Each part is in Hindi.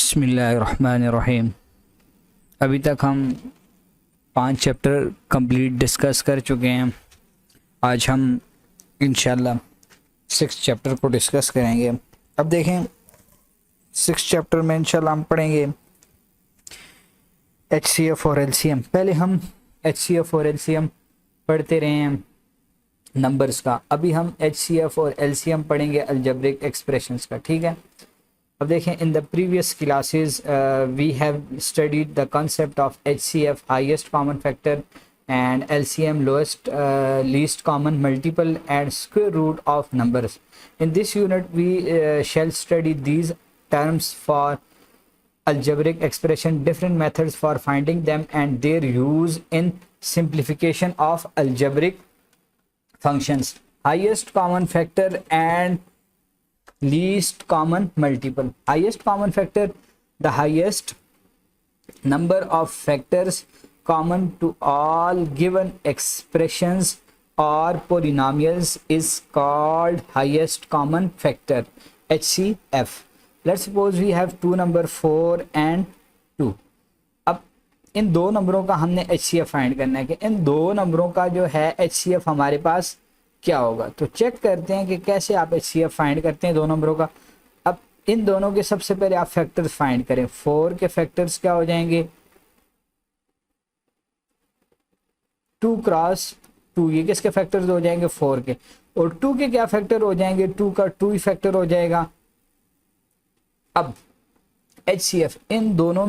बिस्मिल्लाहिर्रहमानिर्रहीम। अभी तक हम 5 चैप्टर कंप्लीट डिस्कस कर चुके हैं। आज हम इंशाल्लाह 6 चैप्टर को डिस्कस करेंगे। अब देखें 6 चैप्टर में इंशाल्लाह हम पढ़ेंगे HCF और LCM। पहले हम HCF और LCM पढ़ते रहे हैं नंबर्स का। अभी हम HCF और LCM पढ़ेंगे अलजेब्रिक एक्सप्रेशंस का। ठीक है, अब देखें in the previous classes we have studied the concept of HCF highest common factor and LCM lowest least common multiple and square root of numbers. In this unit we shall study these terms for algebraic expression, different methods for finding them and their use in simplification of algebraic functions, highest common factor and least common multiple. Highest common factor, the highest number of factors common to all given expressions or polynomials is called highest common factor, HCF. Let's suppose we have two number 4 and 2. अब इन दो नंबरों का हमने HCF फाइंड करना है कि इन दो नंबरों का जो है HCF हमारे पास क्या होगा। तो चेक करते हैं कि कैसे आप HCF फाइंड करते हैं दो नंबरों का। अब इन दोनों के सबसे पहले आप फैक्टर्स फाइंड करें। 4 के फैक्टर्स क्या हो जाएंगे, 2 क्रॉस 2, ये किसके फैक्टर्स हो जाएंगे 4 के, और 2 के क्या फैक्टर हो जाएंगे, 2 का 2 ही फैक्टर हो जाएगा। अब HCF इन दोनों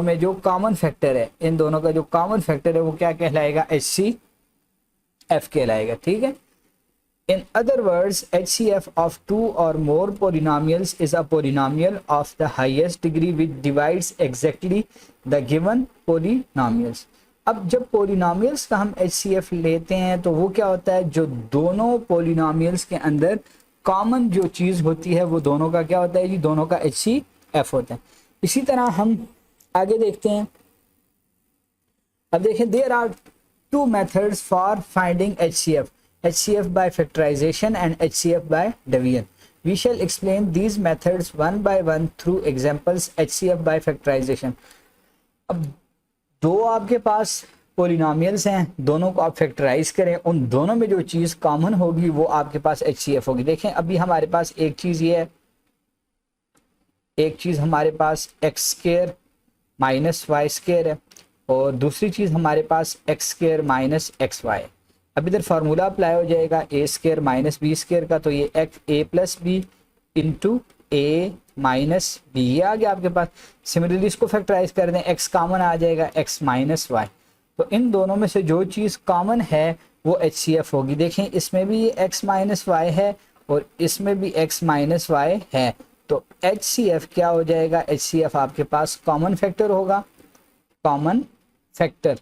में जो कॉमन फैक्टर है, इन दोनों का जो कॉमन फैक्टर है वो क्या कहलाएगा, HCF कहलाएगा। ठीक है, in other words HCF of 2 or more polynomials is a polynomial of the highest degree which divides exactly the given polynomials. अब जब पोलिनोमियल्स का हम HCF लेते हैं तो वो क्या होता है, जो दोनों पोलिनोमियल्स के अंदर कॉमन जो चीज़ होती है वो दोनों का क्या होता है जी, दोनों का HCF होता है। इसी तरह हम आगे देखते हैं। अब देखें there are 2 methods for finding HCF, HCF by factorization and HCF by division. We shall explain these methods one by one through examples. HCF by factorization, अब दो आपके पास पोलिनोमियल्स हैं, दोनों को आप फैक्टराइज करें, उन दोनों में जो चीज़ कॉमन होगी वो आपके पास HCF होगी। देखें अभी हमारे पास एक चीज़ ये है, एक चीज़ हमारे पास x² माइनस y² है और दूसरी चीज़ हमारे पास x² माइनस xy। अब इधर फार्मूला अप्लाई हो जाएगा a² माइनस b² का, तो ये a plus B into a minus B, ये आ गया आपके पास। सिमिलरली इसको फैक्टराइज कर दें, x कॉमन आ जाएगा x माइनस वाई। तो इन दोनों में से जो चीज़ कॉमन है वो HCF होगी। देखें इसमें भी ये x माइनस वाई है और इसमें भी x माइनस वाई है, तो HCF क्या हो जाएगा, HCF आपके पास कॉमन फैक्टर होगा, कॉमन फैक्टर,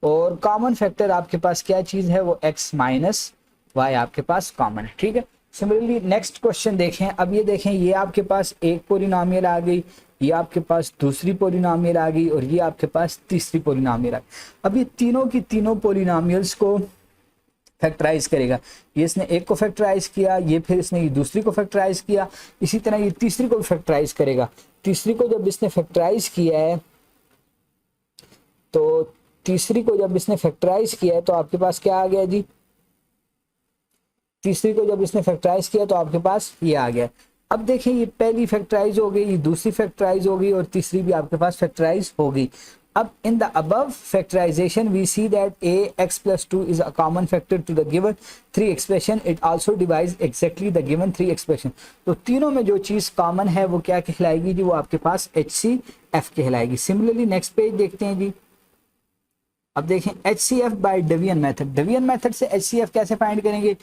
और कॉमन फैक्टर आपके पास क्या चीज़ है, वो x माइनस वाई आपके पास कॉमन है। ठीक है, सिमिलरली नेक्स्ट क्वेश्चन देखें। अब ये देखें, ये आपके पास एक पोलिनोमियल आ गई, ये आपके पास दूसरी पोलिनोमियल आ गई और ये आपके पास तीसरी पोलिनोमियल आ गई। अब ये तीनों की तीनों पोलिनोमियल्स को फैक्टराइज करेगा। ये इसने एक को फैक्टराइज किया, ये फिर इसने ये दूसरी को फैक्टराइज किया, इसी तरह ये तीसरी को फैक्टराइज करेगा। तीसरी को जब इसने फैक्टराइज किया है तो आपके पास क्या आ गया जी, तीसरी को जब इसने फैक्टराइज किया तो आपके पास ये आ गया। अब देखें ये पहली फैक्टराइज हो गई, ये दूसरी फैक्टराइज हो गई और तीसरी भी आपके पास फैक्टराइज हो गई। अब in the above factorization we see that ax plus 2 is a common factor to the given 3 expression. It also divides exactly the given 3 expression. तो तीनों में जो चीज़ कॉमन है वो क्या कहलाएगी जी, वो आपके पास HCF कहलाएगी। सिमिलरली नेक्स्ट पेज देखते हैं जी। अब देखें HCF by division method. Division method से HCF कैसे फाइंड करेंगे।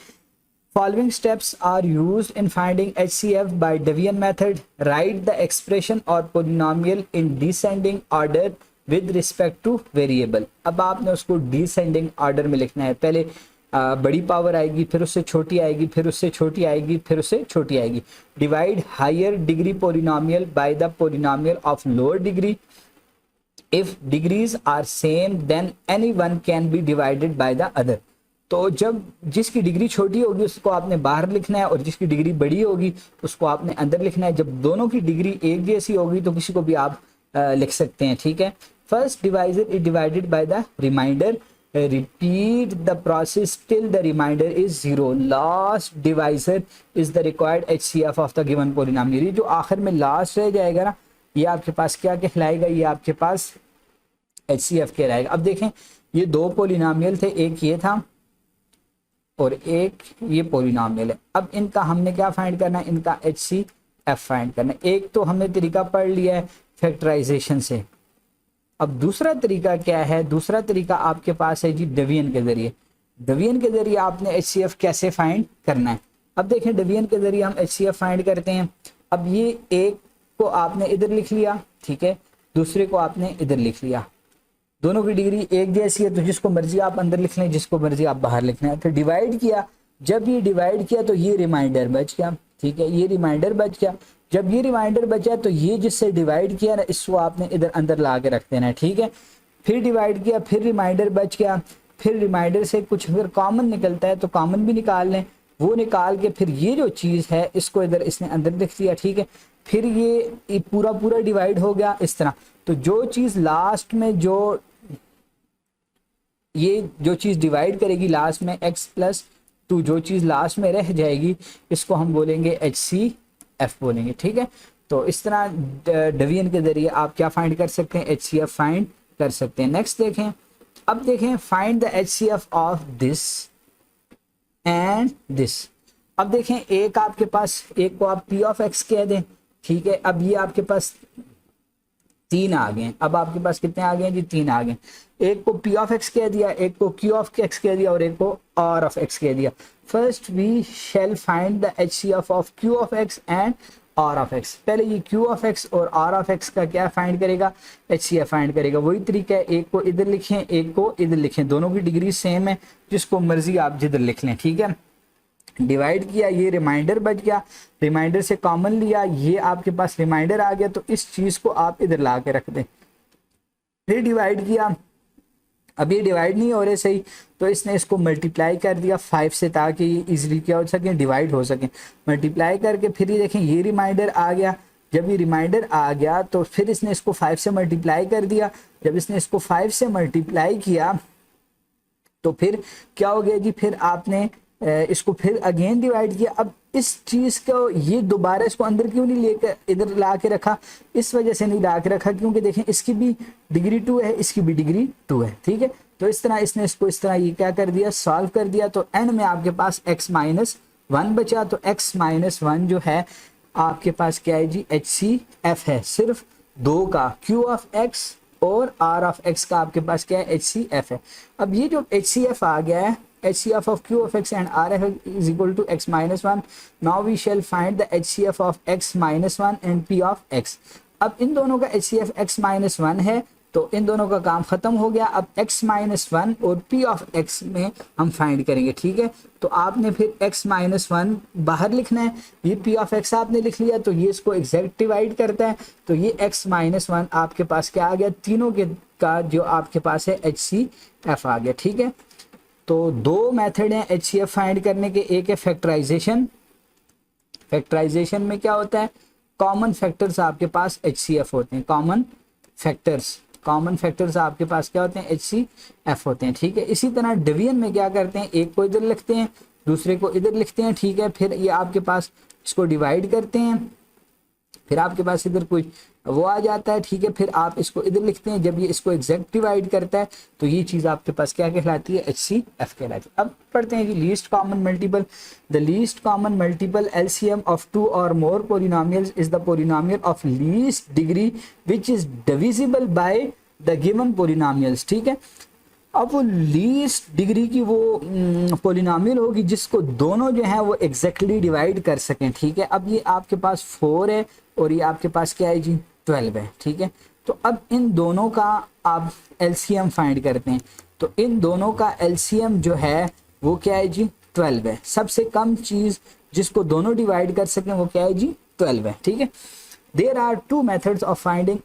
Following steps are used in finding HCF by division method. Write the expression or polynomial in descending order with respect to variable. अब आपने उसको descending order में लिखना है। पहले बड़ी पावर आएगी, फिर उससे छोटी आएगी, फिर उससे छोटी आएगी, फिर उससे छोटी आएगी। Divide higher degree polynomial by the polynomial of lower degree. If degrees are same then any one can be divided by the other. तो जब जिसकी डिग्री छोटी होगी उसको आपने बाहर लिखना है और जिसकी डिग्री बड़ी होगी उसको आपने अंदर लिखना है। जब दोनों की डिग्री एक जैसी होगी तो किसी को भी आप लिख सकते हैं, ठीक है। First divisor is divided by the remainder, repeat the process till the remainder is 0, last divisor is the required HCF of the given polynomial। ये जो आखिर में लास्ट रह जाएगा ना, ये आपके पास क्या कहलाएगा, ये आपके पास HCF कहलाएगा। अब देखें ये दो पोलिनोमियल थे, एक ये था और एक ये पोलिनोमियल है। अब इनका हमने क्या फाइंड करना है, इनका HCF फाइंड करना है। एक तो हमने तरीका पढ़ लिया है फैक्टराइजेशन से। अब दूसरा तरीका क्या है, दूसरा तरीका आपके पास है जी डिवीजन के जरिए। डिवीजन के जरिए आपने HCF कैसे फाइंड करना है। अब देखें डिवीजन के जरिए हम HCF फाइंड करते हैं। अब ये एक को आपने इधर लिख लिया, ठीक है, दूसरे को आपने इधर लिख लिया, दोनों की डिग्री एक जैसी है तो जिसको मर्जी आप अंदर लिख लें, जिसको मर्जी आप बाहर लिखना है। फिर डिवाइड किया, जब ये डिवाइड किया तो ये रिमाइंडर बच गया, ठीक है, ये रिमाइंडर बच गया। जब ये रिमाइंडर बचा तो ये जिससे डिवाइड किया ना इसको आपने इधर अंदर ला के रख देना है, ठीक है। फिर डिवाइड किया, फिर रिमाइंडर बच गया, फिर रिमाइंडर से कुछ अगर कॉमन निकलता है तो कॉमन भी निकाल लें, वो निकाल के फिर ये जो चीज़ है इसको इधर इसने अंदर लिख दिया, ठीक है। फिर ये पूरा पूरा डिवाइड हो गया इस तरह। तो जो चीज़ लास्ट में जो चीज़ डिवाइड करेगी लास्ट में x+2, जो चीज़ लास्ट में रह जाएगी इसको हम बोलेंगे HCF बोलेंगे, ठीक है। तो इस तरह डिवीजन के जरिए आप क्या फाइंड कर सकते हैं, HCF फाइंड कर सकते हैं। नेक्स्ट देखें, अब देखें find the HCF of this and this. अब देखें एक आपके पास, एक को आप P ऑफ X कह दें, ठीक है। अब ये आपके पास 3 आ गए। अब आपके पास कितने आ गए जी, 3 आ गए। एक को P ऑफ X कह दिया, एक को Q ऑफ X कह दिया और एक को R ऑफ X कह दिया। First we shall find the HCF of Q of X and R of X। पहले ये Q ऑफ X और R ऑफ X का क्या फाइंड करेगा, HCF फाइंड करेगा। वही तरीका है, एक को इधर लिखें, एक को इधर लिखें, दोनों की डिग्री सेम है, जिसको मर्जी आप जिधर लिख लें, ठीक है। डिवाइड किया, ये रिमाइंडर बच गया, रिमाइंडर से कॉमन लिया, ये आपके पास रिमाइंडर आ गया, तो इस चीज़ को आप इधर ला के रख दें। फिर डिवाइड किया, अब ये डिवाइड नहीं हो रहे सही, तो इसने इसको मल्टीप्लाई कर दिया 5 से, ताकि ये इजीली क्या हो सके, डिवाइड हो सके। मल्टीप्लाई करके फिर ये देखें ये रिमाइंडर आ गया। जब ये रिमाइंडर आ गया तो फिर इसने इसको 5 से मल्टीप्लाई कर दिया। जब इसने इसको 5 से मल्टीप्लाई किया तो फिर क्या हो गया जी, फिर आपने इसको फिर अगेन डिवाइड किया। अब इस चीज़ को ये दोबारा इसको अंदर क्यों नहीं लेकर इधर ला के रखा, इस वजह से नहीं ला के रखा क्योंकि देखें इसकी भी डिग्री 2 है, इसकी भी डिग्री 2 है, ठीक है। तो इस तरह इसने इसको इस तरह ये क्या कर दिया, सॉल्व कर दिया। तो एंड में आपके पास x-1 बचा। तो x-1 जो है आपके पास क्या है जी, HCF है सिर्फ 2 का, Q ऑफ X और R ऑफ X का आपके पास क्या है, HCF है। अब ये जो HCF आ गया है, HCF of Q of X and R of X is equal to x-1. Now we shall find the HCF of x-1 and P of X. अब इन दोनों का HCF x-1 है तो इन दोनों का काम खत्म हो गया। अब x-1 और P of X में हम फाइंड करेंगे, ठीक है। तो आपने फिर x-1 बाहर लिखना है, ये P of X आपने लिख लिया, तो ये इसको एग्जैक्ट डिवाइड करता है। तो ये x-1 आपके पास क्या आ गया, तीनों के का जो आपके पास है HCF आ गया, ठीक है। तो 2 मेथड हैं HCF फाइंड करने के। एक है फैक्टराइजेशन। फैक्टराइजेशन में क्या होता है, कॉमन फैक्टर्स आपके पास HCF होते हैं। कॉमन फैक्टर्स आपके पास क्या होते हैं, HCF होते हैं, ठीक है। इसी तरह डिवीजन में क्या करते हैं, एक को इधर लिखते हैं, दूसरे को इधर लिखते हैं, ठीक है। फिर ये आपके पास इसको डिवाइड करते हैं, फिर आपके पास इधर कुछ वो आ जाता है, ठीक है। फिर आप इसको इधर लिखते हैं, जब ये इसको एग्जैक्ट डिवाइड करता है तो ये चीज़ आपके पास क्या कहलाती है, HCF कहलाती है। अब पढ़ते हैं कि least common multiple. The least common multiple LCM of 2 और more polynomials is the polynomial of least degree which is divisible by the given polynomials, ठीक है। अब वो लीस्ट डिग्री की वो पोलिनोमियल होगी जिसको दोनों जो है वो एग्जैक्टली डिवाइड कर सकें, ठीक है। अब ये आपके पास 4 है और ये आपके पास क्या है जी, 12 है, ठीक है। तो अब इन दोनों का आप LCM फाइंड करते हैं। तो इन दोनों का LCM जो है वो क्या है जी, 12 है। सबसे कम चीज़ जिसको दोनों डिवाइड कर सकें वो क्या है जी, 12 है, ठीक है। There are 2 methods of finding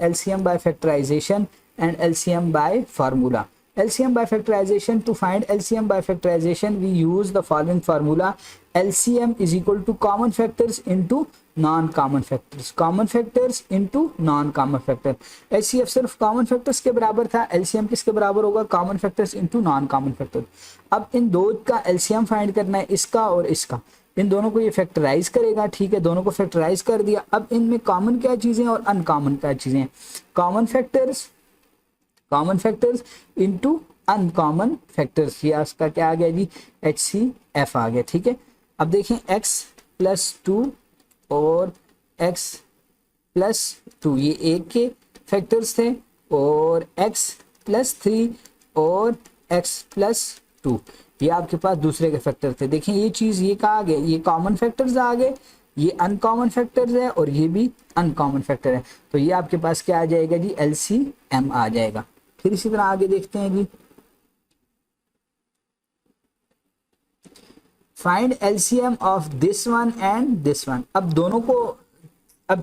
LCM by factorization and LCM by formula. LCM by factorization, to find LCM by factorization we use the following formula: LCM is equal to common factors into non-common factors, common factors into non-common factor। HCF सिर्फ कॉमन फैक्टर्स के बराबर था, LCM किसके बराबर होगा? Common factors into non common factor. अब इन दो का LCM फाइंड करना है, इसका और इसका, इन दोनों को ये फैक्टराइज करेगा, ठीक है, दोनों को फैक्टराइज कर दिया। अब इनमें कॉमन क्या चीजें और अनकॉमन क्या चीजें? Common factors into uncommon factors, ये उसका क्या आ गया जी? HCF आ गया, ठीक है। अब देखें x+2 और x+2 ये एक के फैक्टर्स थे, और x+3 और x+2 ये आपके पास दूसरे के फैक्टर थे। देखें ये चीज, ये कहा गया, ये कॉमन फैक्टर्स आ गए, ये अनकॉमन फैक्टर्स है और ये भी अनकॉमन फैक्टर है, तो ये आपके पास क्या आ जाएगा जी? LCM आ जाएगा। फिर इसी तरह आगे देखते हैं जी, find LCM of this one and this one. अब दोनों को, अब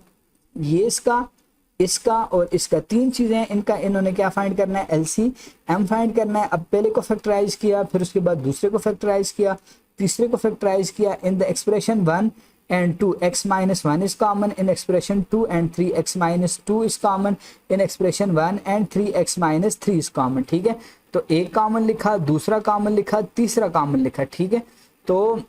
ये इसका और इसका, तीन चीजें इनका, इन्होंने क्या फाइंड करना है? LCM फाइंड करना है। अब पहले को फैक्टराइज किया, फिर उसके बाद दूसरे को फैक्टराइज किया, तीसरे को फैक्टराइज किया। In the expression 1 and 2 x-1 is common, in expression 2 and 3 x-2 is common, in expression 1 and 3 x-3 is common, ठीक है। तो एक कॉमन लिखा, दूसरा कॉमन लिखा, तीसरा कॉमन लिखा, ठीक है। तो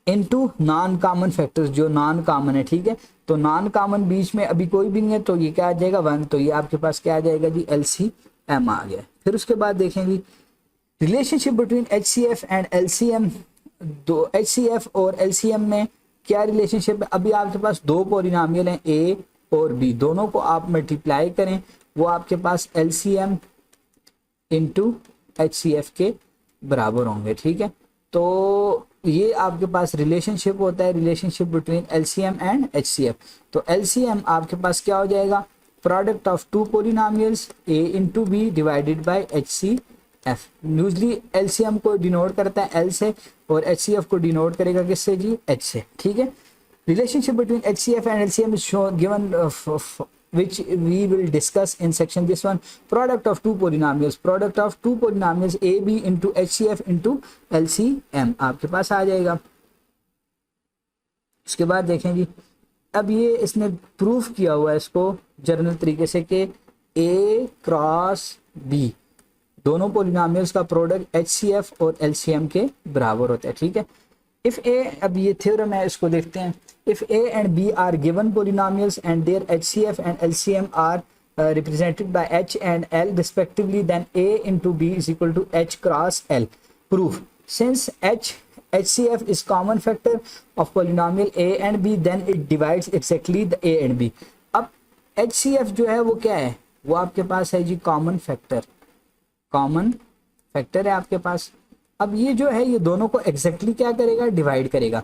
इनटू नॉन कॉमन फैक्टर्स, जो नॉन कॉमन है, ठीक है। तो नॉन कॉमन बीच में अभी कोई भी नहीं है, तो ये क्या आ जाएगा? 1, तो ये आपके पास क्या आ जाएगा जी? LCM आ गया। फिर उसके बाद देखेंगे relationship between HCF and LCM। दो HCF और LCM में क्या रिलेशनशिप है? अभी आपके पास दो पॉलिनोमियल हैं A और B, दोनों को आप मल्टीप्लाई करें, वो आपके पास LCM इंटू HCF के बराबर होंगे, ठीक है। तो ये आपके पास रिलेशनशिप होता है, relationship between LCM and HCF। तो LCM आपके पास क्या हो जाएगा? Product of two polynomials A into B divided by HCF। Usually LCM को डिनोट करता है L से, और HCF को डिनोट करेगा किससे जी? H से, ठीक है। Relationship between HCF and LCM is given which we will discuss in section this one. Product of two polynomials AB into HCF into LCM आपके पास आ जाएगा। उसके बाद देखें जी, अब ये इसने प्रूफ किया हुआ है इसको जर्नल तरीके से कि A क्रॉस B दोनों पोलिनोमियल्स का प्रोडक्ट HCF और LCM के बराबर होता है, ठीक है। If A, अब ये थ्योरम है, इसको देखते हैं। If A and B are given polynomials and their HCF and LCM are represented by H and L respectively, then A into B is equal to H cross L. Proof: since HCF is common factor of polynomial A and B, then it divides exactly the A and B. अब HCF जो है वो क्या है? वो आपके पास है जी कॉमन फैक्टर है आपके पास। अब ये जो है ये दोनों को एग्जैक्टली क्या करेगा? डिवाइड करेगा।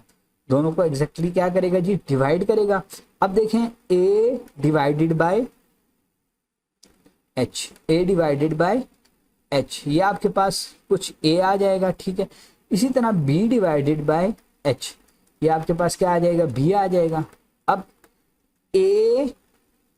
दोनों को एग्जैक्टली क्या करेगा जी? डिवाइड करेगा। अब देखें A divided by H, A divided by H, ये आपके पास कुछ A आ जाएगा, ठीक है। इसी तरह B डिवाइडेड बाय H, ये आपके पास क्या आ जाएगा? B आ जाएगा। अब A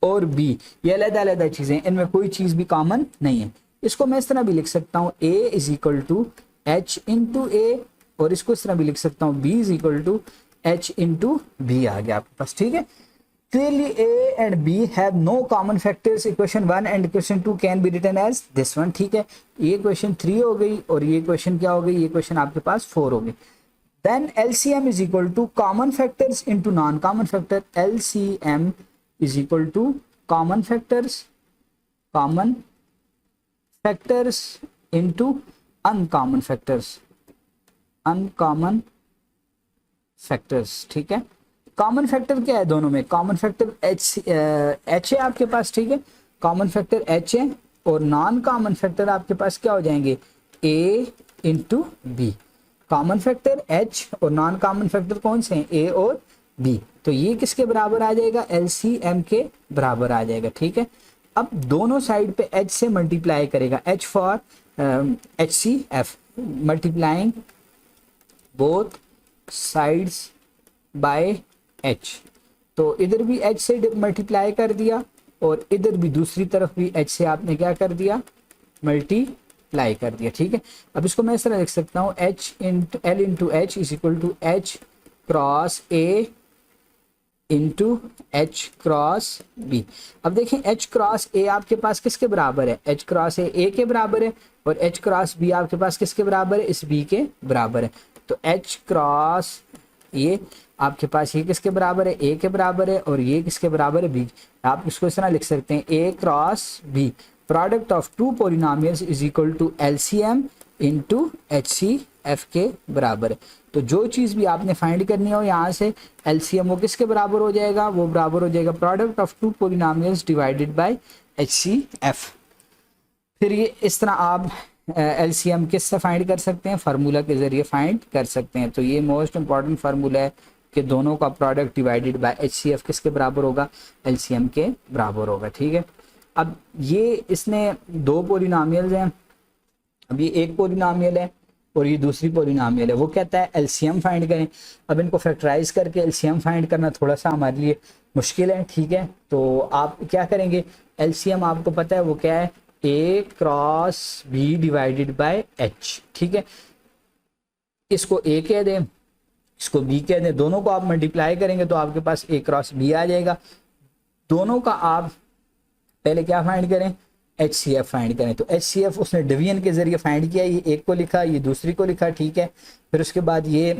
और B ये अलग-अलग चीजें, इनमें कोई चीज भी कॉमन नहीं है। इसको मैं इस तरह भी लिख सकता हूँ A is equal to H into A, और इसको इस तरह भी लिख सकता हूँ B is equal to H into B आ गया आपके पास, ठीक है। Clearly A and B have no common factors. Equation 1 and equation 2 can be written as this one, ठीक है। ये क्वेश्चन 3 हो गई और ये क्वेश्चन क्या हो गई? ये क्वेश्चन आपके पास 4 हो गई। Then LCM is equal to common factors into non-common factor. LCM is equal to common factors into uncommon factors, ठीक है। कॉमन फैक्टर क्या है दोनों में? कॉमन फैक्टर H है आपके पास, ठीक है। कॉमन फैक्टर H है, और नॉन कॉमन फैक्टर आपके पास क्या हो जाएंगे? A into B। Common factor H और नॉन कॉमन फैक्टर कौन से हैं? A और B। तो ये किसके बराबर आ जाएगा? LCM के बराबर आ जाएगा, ठीक है। अब दोनों साइड पे H से मल्टीप्लाई करेगा, H for HCF, multiplying both sides by H। तो इधर भी H से मल्टीप्लाई कर दिया और इधर भी दूसरी तरफ भी H से आपने क्या कर दिया? मल्टीप्लाई मल्टीप्लाई कर दिया, ठीक है। अब इसको मैं इस तरह लिख सकता हूँ L into H is equal to H cross A into H cross B। अब देखें H क्रॉस A आपके पास किसके बराबर है, H क्रॉस A के बराबर है, और H क्रॉस B आपके पास किसके बराबर है, इस B के बराबर है। तो H क्रॉस ये आपके पास ये किसके बराबर है, A के बराबर है, और ये किसके बराबर है, B। आप इसको इस तरह लिख सकते हैं A cross B product of two polynomials is equal to LCM into HCF के बराबर है। तो जो चीज़ भी आपने फाइंड करनी हो यहाँ से LCM वो किसके बराबर हो जाएगा, वो बराबर हो जाएगा product of two polynomials divided by HCF। फिर ये इस तरह आप LCM किससे फाइंड कर सकते हैं, फार्मूला के ज़रिए फाइंड कर सकते हैं। तो ये मोस्ट इंपॉर्टेंट फार्मूला है कि दोनों का प्रोडक्ट डिवाइडेड बाय HCF किसके बराबर होगा, LCM के बराबर होगा, ठीक है। अब ये इसने दो पोलिनोमियल्स हैं, अब ये एक पोलिनोमियल है और ये दूसरी पोलिनोमियल है, वो कहता है LCM फाइंड करें। अब इनको फैक्टराइज करके LCM फाइंड करना थोड़ा सा हमारे लिए मुश्किल है, ठीक है। तो आप क्या करेंगे, LCM आपको पता है वो क्या है, A cross B divided by H, ठीक है। इसको A कह दें, इसको B कह दें, दोनों को आप मल्टीप्लाई करेंगे तो आपके पास A क्रॉस B आ जाएगा। दोनों का आप पहले क्या फाइंड करें, HCF फाइंड करें। तो HCF उसने डिवीजन के जरिए फाइंड किया, ये एक को लिखा, ये दूसरी को लिखा, ठीक है। फिर उसके बाद ये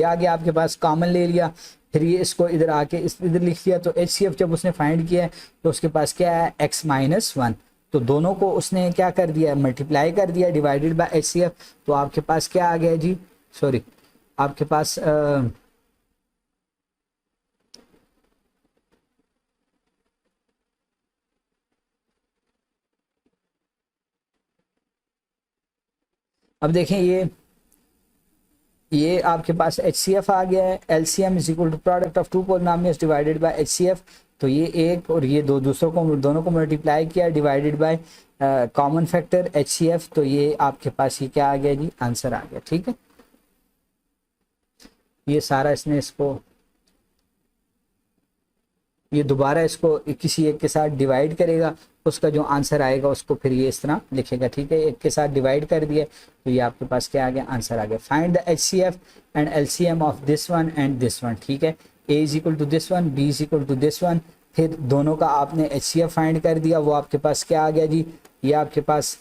आ गया आपके पास, कॉमन ले लिया, फिर ये इसको इधर आके इधर लिख लिया। तो HCF जब उसने फाइंड किया तो उसके पास क्या है, x-1। तो दोनों को उसने क्या कर दिया, मल्टीप्लाई कर दिया डिवाइडेड बाय HCF। तो आपके पास क्या आ गया जी, सॉरी आपके पास अब देखें ये आपके पास HCF आ गया है। LCM is equal to product of two polynomials divided by HCF। तो ये एक और ये दोनों को मल्टीप्लाई किया divided by common factor HCF। तो ये आपके पास ये क्या आ गया जी, आंसर आ गया, ठीक है। ये सारा इसने इसको ये दोबारा इसको किसी एक के साथ डिवाइड करेगा, उसका जो आंसर आएगा उसको फिर ये इस तरह लिखेगा, ठीक है। एक के साथ डिवाइड कर दिया तो ये आपके पास क्या आ गया, आंसर आ गया। Find the HCF and LCM of this one and this one, ठीक है। A is equal to this one, B is equal to this one. फिर दोनों का आपने HCF फाइंड कर दिया, वो आपके पास क्या आ गया जी, ये आपके पास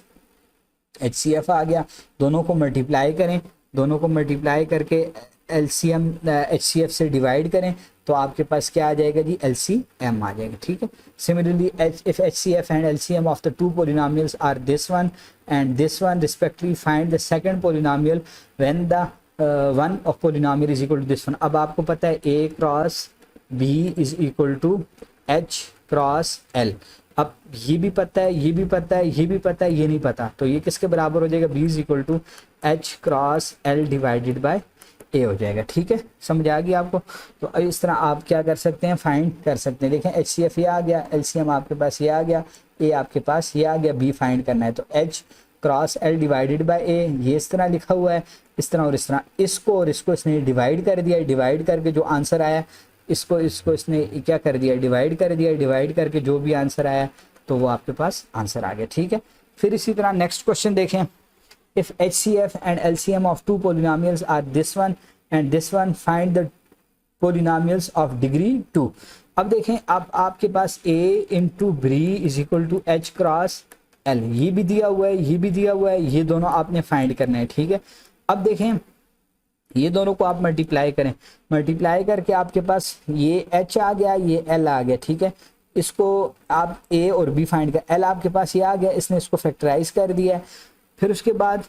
HCF आ गया। दोनों को मल्टीप्लाई करें, दोनों को मल्टीप्लाई करके LCM HCF से डिवाइड करें तो आपके पास क्या आ जाएगा जी, LCM आ जाएगा, ठीक है। Similarly if HCF and LCM of the two polynomials are this one and this one respectively, find the second polynomial when the one of polynomial is equal to this one। अब आपको पता है A cross B is equal to H cross L। अब ये भी पता है, ये भी पता है, ये भी पता है, ये नहीं पता, तो ये किसके बराबर हो जाएगा, B is equal to H cross L divided by A हो जाएगा, ठीक है। समझ आ गई आपको। तो इस तरह आप क्या कर सकते हैं, फाइंड कर सकते हैं। देखें HCF ये आ गया, LCM आपके पास ये आ गया, A आपके पास ये आ गया, B फाइंड करना है तो H cross L divided by A, ये इस तरह लिखा हुआ है, इस तरह और इस तरह। इसको और इसको इसने डिवाइड कर दिया, डिवाइड करके जो आंसर आया इसको इसने क्या कर दिया, डिवाइड कर दिया, डिवाइड करके जो भी आंसर आया तो वो आपके पास आंसर आ गया, ठीक है। फिर इसी तरह नेक्स्ट क्वेश्चन देखें, if HCF and LCM of two polynomials are this one and this one, find the polynomials of degree 2। अब देखें, अब आपके पास A into B is equal to H cross L, ये भी दिया हुआ है, ये भी दिया हुआ है, ये दोनों आपने फाइंड करना है, ठीक है। अब देखें ये दोनों को आप मल्टीप्लाई करें, मल्टीप्लाई करके आपके पास ये H आ गया, ये L आ गया, ठीक है। इसको आप A और B फाइंड कर, L आपके पास ये आ गया, इसने इसको फैक्टराइज कर दिया है। फिर उसके बाद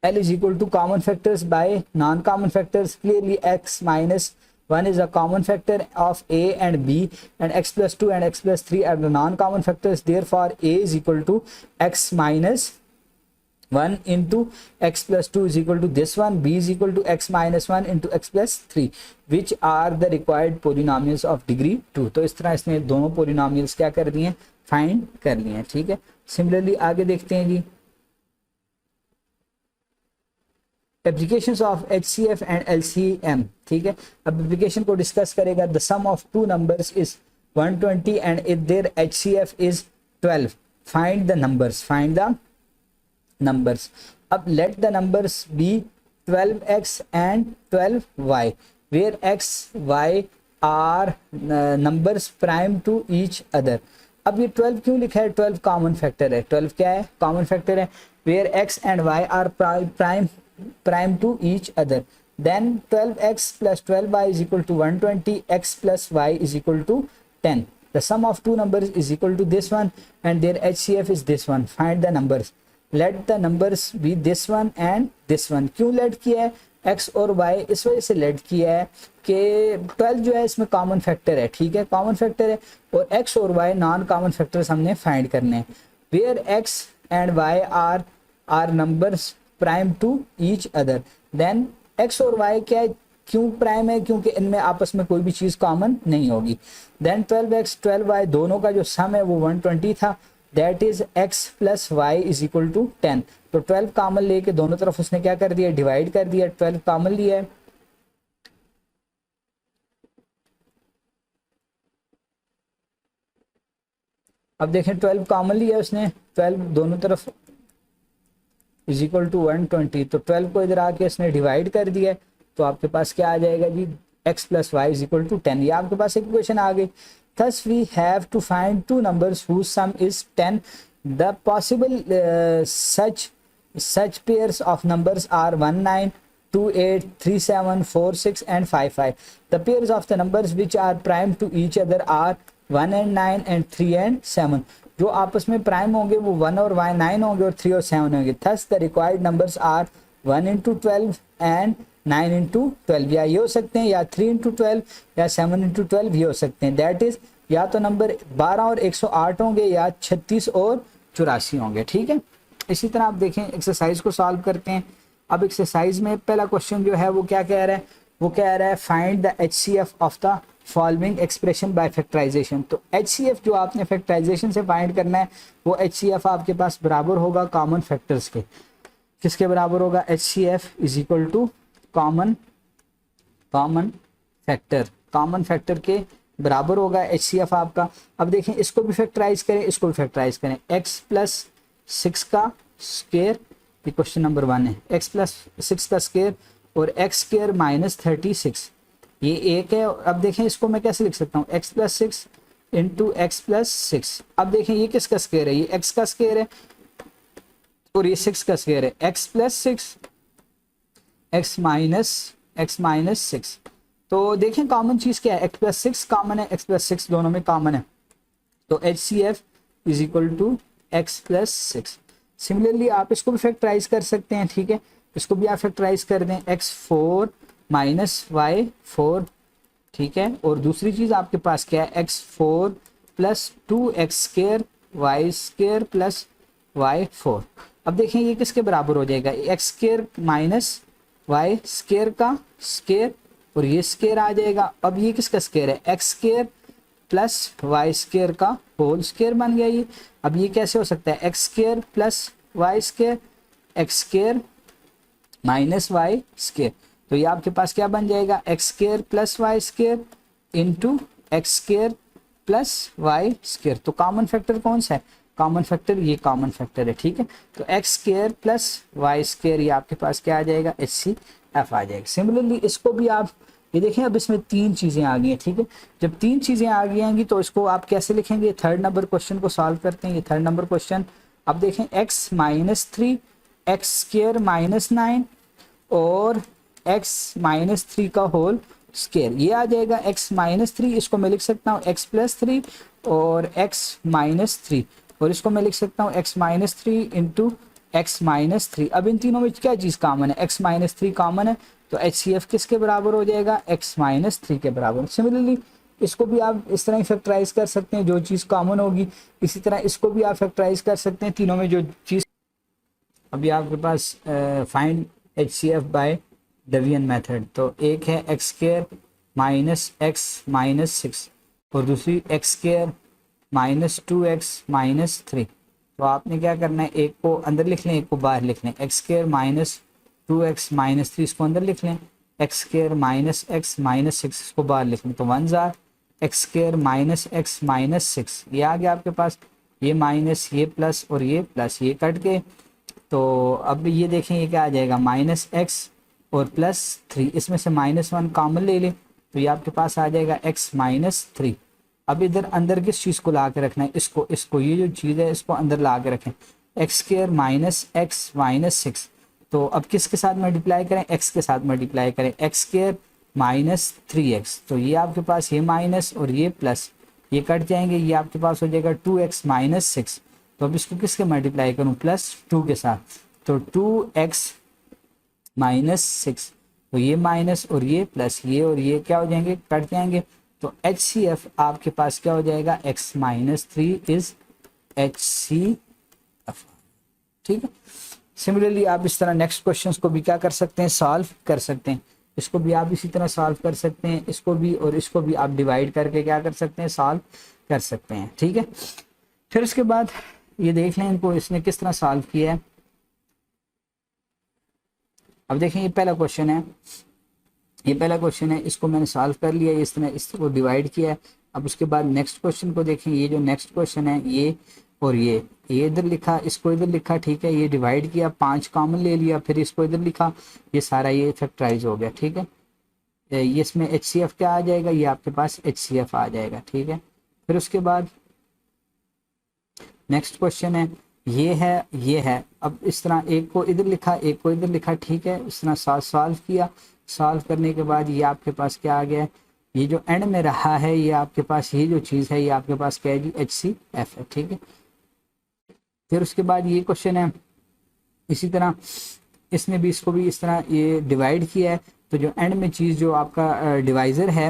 L is equal to common factors by non-common factors। Clearly x-1 is a common factor of A and B, and x plus 2 and x plus 3 are the non-common factors। Therefore A is equal to x minus 1 into x plus 2 is equal to this one, B is equal to x minus 1 into x plus 3, which are the required polynomials of degree 2। तो इस तरह इसने दोनों polynomials क्या कर दिए, फाइंड कर लिए हैं, ठीक है। सिमिलरली आगे देखते हैं जी, applications of HCF and LCM, ठीक है। अब एप्लीकेशन को डिस्कस करेगा। The sum of two numbers is 120 and if their HCF is 12, find the numbers, find the numbers. अब let the numbers be 12x and 12y where x y are numbers prime to each other. अब ये 12 क्यों लिखा है? 12 कॉमन फैक्टर है। 12 क्या है? कॉमन फैक्टर है। where x and y are prime to each other, then 12x plus 12y is equal to 120, x plus y is equal to 10. The sum of two numbers is equal to this one and their HCF is this one. Find the numbers. Let the numbers be this one and this one. क्यों लेट किया है? x और y इस वजह से लेट किया है कि 12 जो है इसमें कॉमन फैक्टर है, ठीक है, कॉमन फैक्टर है, और x और y नॉन कॉमन फैक्टर्स हमने फाइंड करने हैं। Where x and y are numbers prime to each other, then x और y क्या है? क्यों प्राइम है? क्योंकि इनमें आपस में कोई भी चीज़ कॉमन नहीं होगी। देन 12x 12y दोनों का जो सम है वो 120 था, that is x plus y is equal to 10। तो 12 कॉमन लेके दोनों तरफ उसने क्या कर दिया? डिवाइड कर दिया। 12 कॉमन लिया है, अब देखें 12 कॉमन लिया उसने, 12 दोनों तरफ इज इक्वल टू 120, तो 12 को इधर आके इसने डिवाइड कर दिया है, तो आपके पास क्या आ जाएगा जी? x plus y is equal to 10। ये आपके पास एक इक्वेशन आ गई। Thus we have to find two numbers whose sum is 10. The possible such pairs of numbers are 19, 28, 37, 46 and 55. The pairs of the numbers which are prime to each other are 1 and 9 and 3 and 7. जो आपस में प्राइम होंगे वो 1 और 9 होंगे और 3 और 7 होंगे। Thus the required numbers are 1 into 12 and 9 into 12, या ये हो सकते हैं, या 3 into 12 या 7 into 12 ये हो सकते हैं। दैट इज या तो नंबर 12 और 108 होंगे या 36 और 84 होंगे, ठीक है। इसी तरह आप देखें एक्सरसाइज को सॉल्व करते हैं। अब एक्सरसाइज में पहला क्वेश्चन जो है वो क्या कह रहा है? वो कह रहा है find the HCF of the following expression by factorization. तो HCF जो आपने फैक्टराइजेशन से फाइंड करना है वो HCF आपके पास बराबर होगा कॉमन फैक्टर्स के। किसके बराबर होगा? HCF is equal to common factor के बराबर होगा HCF आपका। अब देखें इसको भी फैक्टराइज करें, इसको भी फैक्टराइज करें। x प्लस 6 का स्क्वायर, ये क्वेश्चन नंबर 1 है, x प्लस 6 का स्क्वायर और x स्क्वायर माइनस 36, ये एक है। अब देखें इसको मैं कैसे लिख सकता हूँ? x plus 6 into x plus 6। अब देखें ये किसका स्क्वायर है? ये x का स्क्वायर है और ये 6 का स्क्वायर है। x plus 6 x minus 6। तो देखें कॉमन चीज़ क्या है? x प्लस 6 कॉमन है, x प्लस 6 दोनों में कॉमन है, तो HCF is equal to x plus 6। Similarly आप इसको भी फैक्टराइज कर सकते हैं, ठीक है, इसको भी आप फैक्टराइज कर दें, x4 माइनस y4, ठीक है, और दूसरी चीज़ आपके पास क्या है? x4 plus 2x square y square plus y4। अब देखें ये किसके बराबर हो जाएगा? x square minus y square का स्क्वायर और ये स्क्वायर आ जाएगा। अब ये किसका स्क्वायर है? x square plus y square का होल स्क्वायर बन गया ये। अब ये कैसे हो सकता है? x square plus y square, x square minus y square, तो ये आपके पास क्या बन जाएगा? x square plus y square into x square plus y square. तो कॉमन फैक्टर कौन सा है? कॉमन फैक्टर ये कॉमन फैक्टर है, ठीक है। तो x square plus y square ये आपके पास क्या आ जाएगा? HCF आ जाएगा। सिमिलरली इसको भी आप ये देखें, अब इसमें 3 चीज़ें आ गई हैं, ठीक है। जब 3 चीज़ें आ गई होंगी तो इसको आप कैसे लिखेंगे? थर्ड नंबर क्वेश्चन को सॉल्व करते हैं। ये थर्ड नंबर क्वेश्चन, अब देखें x minus 3 x square minus 9 और x माइनस 3 का होल स्क्वायर, ये आ जाएगा x माइनस 3। इसको मैं लिख सकता हूँ x प्लस 3 और x माइनस 3, और इसको मैं लिख सकता हूँ x minus 3 into x minus 3। अब इन तीनों में क्या चीज़ कॉमन है? x माइनस 3 कॉमन है, तो HCF किसके बराबर हो जाएगा? x माइनस 3 के बराबर। सिमिलरली इसको भी आप इस तरह ही फैक्टराइज कर सकते हैं, जो चीज़ कॉमन होगी इसी तरह इसको भी आप फैक्टराइज कर सकते हैं, तीनों में जो चीज़। अभी आपके पास find HCF by division method, तो एक है x square minus x minus 6 और दूसरी x square minus 2x minus 3। तो आपने क्या करना है? एक को अंदर लिख लें, एक को बाहर लिख लें। x square minus 2x minus 3 इसको अंदर लिख लें, x square minus x minus 6 इसको बाहर लिख लें, तो 1 jar x square minus x minus 6 ये आ गया आपके पास, ये माइनस ये प्लस और ये प्लस ये कट के, तो अब ये देखें ये क्या आ जाएगा माइनस एक्स और प्लस 3, इसमें से -1 कॉमन ले लें तो ये आपके पास आ जाएगा x माइनस 3। अब इधर अंदर किस चीज़ को ला के रखना है, इसको ये जो चीज़ है इसको अंदर ला के रखें, x square minus x minus 6, तो अब किसके साथ मल्टीप्लाई करें, x के साथ मल्टीप्लाई करें, एक्स स्क्र माइनस 3x, तो ये आपके पास ये माइनस और ये प्लस ये कट जाएंगे, ये आपके पास हो जाएगा 2x माइनस 6। तो अब इसको किसके मल्टीप्लाई करूँ, +2 के साथ, तो 2x माइनस 6, तो ये माइनस और ये प्लस ये और ये क्या हो जाएंगे, कट जाएंगे, तो HCF आपके पास क्या हो जाएगा, x माइनस 3 इज HCF। ठीक है। सिमिलरली आप इस तरह नेक्स्ट क्वेश्चन को भी क्या कर सकते हैं, सॉल्व कर सकते हैं, इसको भी आप इसी तरह सॉल्व कर सकते हैं, इसको भी और इसको भी आप डिवाइड करके क्या कर सकते हैं, सॉल्व कर सकते हैं। ठीक है। फिर उसके बाद ये देख लें इनको इसने किस तरह सॉल्व किया है। अब देखें ये पहला क्वेश्चन है, ये पहला क्वेश्चन है, इसको मैंने सॉल्व कर लिया, इस तरह इसको डिवाइड किया है। अब उसके बाद नेक्स्ट क्वेश्चन को देखें, ये जो नेक्स्ट क्वेश्चन है ये और ये इधर लिखा, इसको इधर लिखा, ठीक है, ये डिवाइड किया, 5 कॉमन ले लिया, फिर इसको इधर लिखा, ये सारा ये फैक्टराइज हो गया। ठीक है। ये इसमें HCF क्या आ जाएगा, ये आपके पास HCF आ जाएगा। ठीक है। फिर उसके बाद नेक्स्ट क्वेश्चन है, ये है, अब इस तरह एक को इधर लिखा एक को इधर लिखा, ठीक है, इस तरह सॉल्व किया, सॉल्व करने के बाद ये आपके पास क्या आ गया, ये जो एंड में रहा है ये आपके पास ये जो चीज़ है ये आपके पास क्या है जी, HCF है। ठीक है। फिर उसके बाद ये क्वेश्चन है, इसी तरह इसमें भी इसको भी इस तरह ये डिवाइड किया है, तो जो एंड में चीज़ जो आपका डिवाइज़र है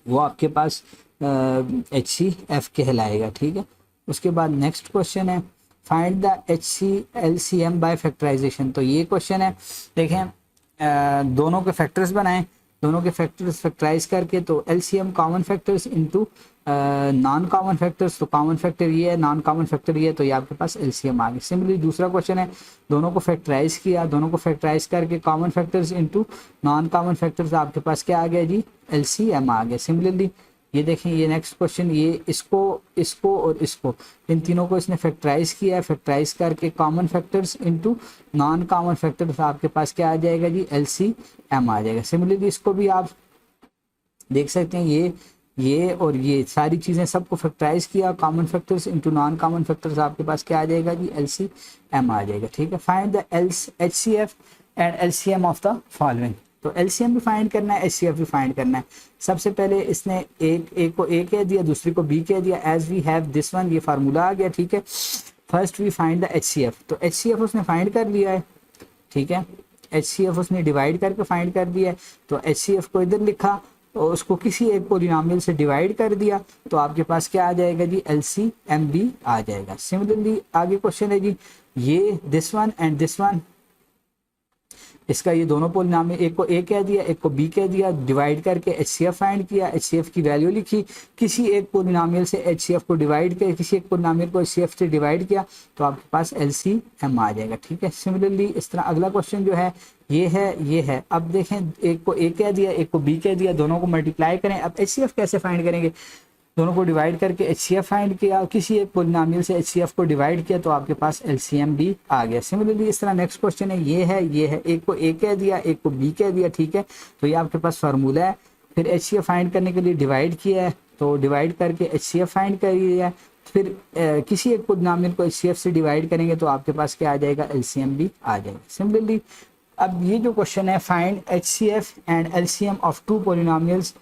वो आपके पास HCF कहलाएगा। ठीक है। उसके बाद नेक्स्ट क्वेश्चन है, find the HCLCM by factorization. तो ये क्वेश्चन है, देखें दोनों के फैक्टर्स बनाएं, दोनों के फैक्टर्स फैक्टराइज करके, तो LCM common factors into non common factors, तो कॉमन फैक्टर ये है, नॉन कॉमन फैक्टर ये है, तो ये आपके पास LCM आ गया। सिमिलरली दूसरा क्वेश्चन है, दोनों को फैक्टराइज किया, दोनों को फैक्टराइज करके common factors into non common factors, आपके पास क्या आ गया जी, LCM आ गया। सिमिलरली ये देखें ये नेक्स्ट क्वेश्चन, ये इसको और इसको इन तीनों को इसने फैक्टराइज किया है, फैक्टराइज करके common factors into non common factors, आपके पास क्या आ जाएगा जी, LCM आ जाएगा। सिमिलरली इसको भी आप देख सकते हैं, ये और ये सारी चीज़ें सबको फैक्टराइज किया, common factors into non common factors, आपके पास क्या आ जाएगा जी, LCM आ जाएगा। ठीक है। Find the HCF and LCM of the following. तो LCM भी फाइंड करना है, HCF भी फाइंड करना है। सबसे पहले इसने एक को A कह दिया, दूसरी को B कह दिया, as we have this one, ये फार्मूला आ गया। ठीक है। First we find the HCF, तो HCF उसने फाइंड कर लिया है। ठीक है। HCF उसने डिवाइड करके फाइंड कर दिया है, तो HCF को इधर लिखा और उसको किसी एक पॉलिनोमियल से डिवाइड कर दिया, तो आपके पास क्या आ जाएगा जी, LCM भी आ जाएगा। सिमिलरली आगे क्वेश्चन है जी, ये this one and this one, इसका ये दोनों पॉलिनोमियल, एक को A कह दिया एक को B कह दिया, डिवाइड करके HCF फाइंड किया, HCF की वैल्यू लिखी, किसी एक पॉलिनोमियल से HCF को डिवाइड किया, किसी एक पॉलिनोमियल को HCF से डिवाइड किया, तो आपके पास LCM आ जाएगा। ठीक है। सिमिलरली इस तरह अगला क्वेश्चन जो है ये है। अब देखें एक को A कह दिया एक को B कह दिया, दोनों को मल्टीप्लाई करें। अब HCF कैसे फाइंड करेंगे, दोनों को डिवाइड करके HCF फाइंड किया, किसी एक पॉलिनोमियल से HCF को डिवाइड किया, तो आपके पास LCM भी आ गया। सिमिलरली इस तरह नेक्स्ट क्वेश्चन है, ये है, एक को A कह दिया एक को B कह दिया। ठीक है। तो ये आपके पास फार्मूला है। फिर HCF फाइंड करने के लिए डिवाइड किया है, तो डिवाइड करके HCF फाइंड कर लिया। फिर किसी एक पॉलिनोमियल को HCF से डिवाइड करेंगे, तो आपके पास क्या आ जाएगा, LCM भी आ जाएगा। सिमिलरली अब ये जो क्वेश्चन है, find HCF and LCM of two polynomials.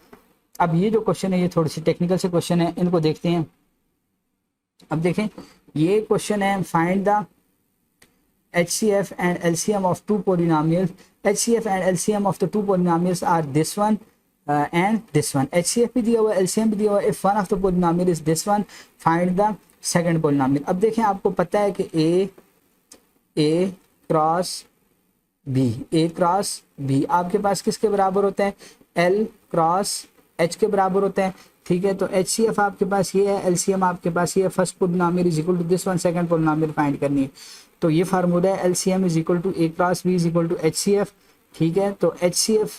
अब ये जो क्वेश्चन है ये थोड़ी सी टेक्निकल से क्वेश्चन है, इनको देखते हैं। अब देखें ये क्वेश्चन है, find the HCF and LCM of two polynomials. HCF and LCM of the two polynomials are this one and this one. HCF भी दिया हुआ है, LCM भी दिया हुआ है। If one of the polynomial is this one, find the second polynomial. अब देखें आपको पता है कि A क्रॉस B आपके पास किसके बराबर होता है, L क्रॉस H के बराबर होता है। ठीक है। तो HCF आपके पास ये है, LCM आपके पास ये है, first polynomial is equal to this one, second polynomial find करनी है। तो ये फार्मूला है LCM is equal to A cross B is equal to HCF, ठीक है। तो HCF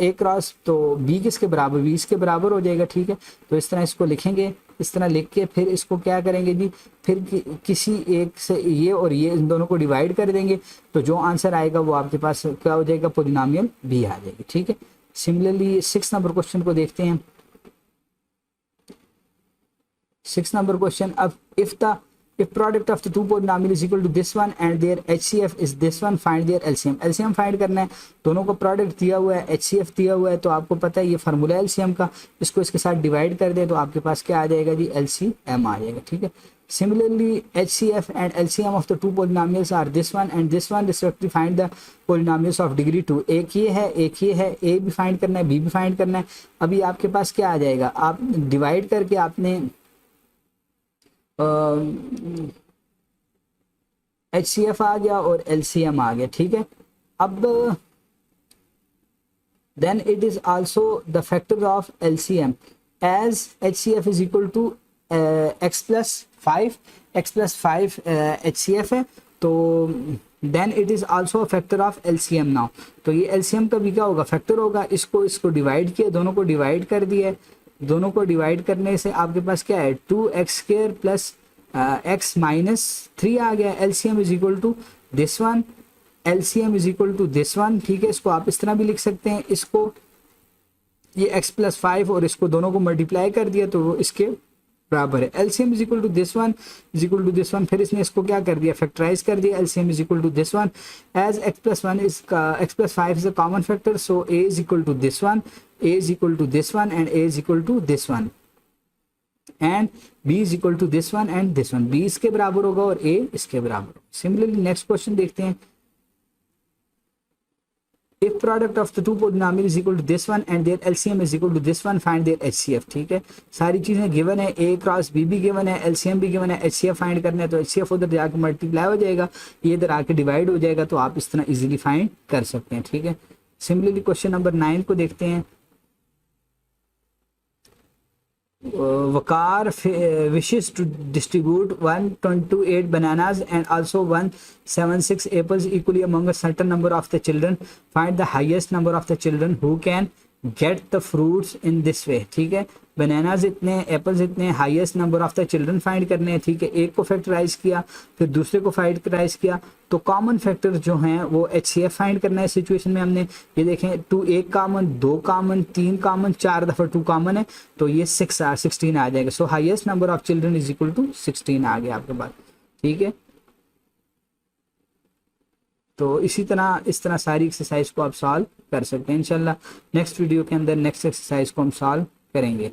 A क्रॉस तो B किसके बराबर, 20 के बराबर हो जाएगा, ठीक है। तो इस तरह इसको लिखेंगे, इस तरह लिख के फिर इसको क्या करेंगे जी, फिर किसी एक से ये और ये इन दोनों को डिवाइड कर देंगे, तो जो आंसर आएगा वो आपके पास क्या हो जाएगा, पोलिनोमियल B आ जाएगी, ठीक है। सिमिलरली 6 नंबर क्वेश्चन को देखते हैं। 6 number question, अब if product of the two polynomial is equal to this one and their HCF is this one, find their LCM। LCM find करना है, दोनों को प्रोडक्ट दिया हुआ है, HCF दिया हुआ है, तो आपको पता है ये फार्मूला है LCM का, इसको इसके साथ डिवाइड कर दे तो आपके पास क्या आ जाएगा जी, LCM आ जाएगा, ठीक है। Similarly HCF and LCM of the two polynomials are this one and this one, respectively find the polynomials of degree 2। एक ये है, एक ये है, A भी फाइंड करना है, B भी फाइंड करना है। अभी आपके पास क्या आ जाएगा, आप डिवाइड करके आपने HCF आ गया और LCM आ गया, ठीक है। अब then it is also the factor of LCM as HCF is equal to x plus 5 HCF है, तो then it is also a factor of LCM now। तो ये LCM का भी क्या होगा, फैक्टर होगा। इसको डिवाइड किया, दोनों को डिवाइड कर दिया, दोनों को डिवाइड करने से आपके पास क्या है, 2x² प्लस x माइनस 3 आ गया। LCM is equal to this one, LCM is equal to this one, ठीक है। इसको आप इस तरह भी लिख सकते हैं, इसको ये x प्लस 5 और इसको दोनों को मल्टीप्लाई कर दिया तो वो इसके बराबर है। LCM is equal to this one is equal to this one, फिर इसने इसको क्या कर दिया, फैक्टराइज कर दिया। LCM is equal to this one as x plus 5 is a common factor, so A is equal to this one, A is equal to this one and A is equal to this one and B is equal to this one and this one। B इसके बराबर होगा और A इसके बराबर होगा। सिमिलरली नेक्स्ट क्वेश्चन देखते हैं। If product of the two polynomial is equal to this one and their LCM is equal to this one, find their HCF, ठीक है। सारी चीजें गिवन है, A क्रॉस B भी गिवन है, LCM भी गिवन है, HCF फाइंड करना है, तो HCF उधर जाकर मल्टीप्लाई हो जाएगा, ये इधर आके डिवाइड हो जाएगा, तो आप इस तरह इजीली फाइंड कर सकते हैं, ठीक है। सिमिलरली क्वेश्चन नंबर 9 को देखते हैं। Vakar wishes to distribute 128 bananas and also 176 apples equally among a certain number of the children। Find the highest number of the children who can get the fruits in this way, ठीक है। बनानाज इतने, एप्पल्स इतने, highest number of the children find करने हैं, ठीक है। एक को फैक्टराइज किया, फिर दूसरे को फैक्टराइज किया, तो कॉमन फैक्टर जो हैं वो HCF फाइंड करना है। सिचुएशन में हमने ये देखें 2 1 कॉमन, 2 कॉमन, 3 कॉमन, 4 दफा 2 कॉमन है, तो ये 16 आ जाएगा। So highest number of children is equal to 16 आ गया आपके पास, ठीक है। तो इस तरह सारी एक्सरसाइज को आप सॉल्व कर सकते हैं। इंशाल्लाह नेक्स्ट वीडियो के अंदर नेक्स्ट एक्सरसाइज को हम सॉल्व करेंगे।